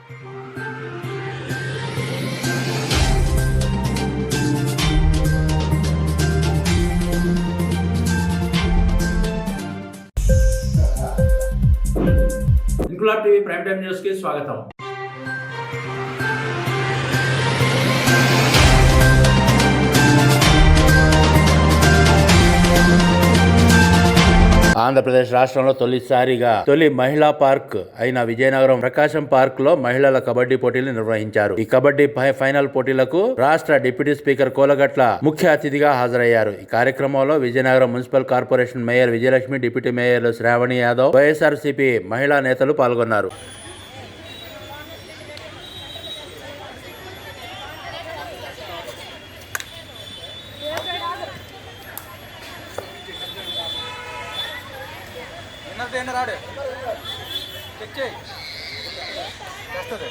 Inquilab TV prime time news కి స్వాగతం. ఆంధ్రప్రదేశ్ రాష్ట్రంలో తొలి మహిళా పార్క్ అయిన విజయనగరం ప్రకాశం పార్క్ లో మహిళల కబడ్డీ పోటీలు నిర్వహించారు. ఈ కబడ్డీ ఫైనల్ పోటీలకు రాష్ట్ర డిప్యూటీ స్పీకర్ కోలగట్ల ముఖ్య అతిథిగా హాజరయ్యారు. ఈ కార్యక్రమంలో Vizianagaram municipal corporation mayor Vijayalakshmi, deputy మేయర్లు శ్రావణి యాదవ్, వైఎస్ఆర్సీపీ మహిళా నేతలు పాల్గొన్నారు. రాడు చెక్ చేయి వస్తుంది.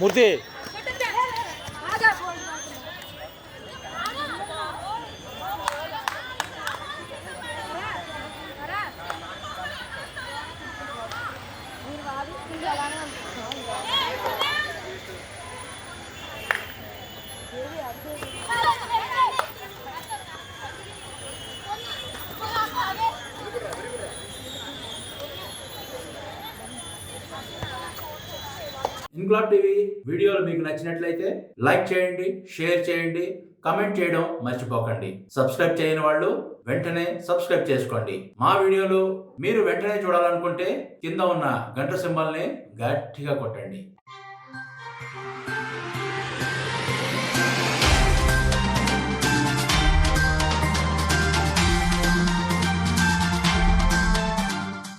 మూర్తి ఇంక్లాబ్ టీవీ వీడియోలు మీకు నచ్చినట్లయితే లైక్ చేయండి, షేర్ చేయండి, కమెంట్ చేయడం మర్చిపోకండి. సబ్స్క్రైబ్ చేయని వాళ్ళు వెంటనే సబ్స్క్రైబ్ చేసుకోండి. మా వీడియోలు మీరు వెంటనే చూడాలనుకుంటే కింద ఉన్న గంట సింబల్ని గట్టిగా కొట్టండి.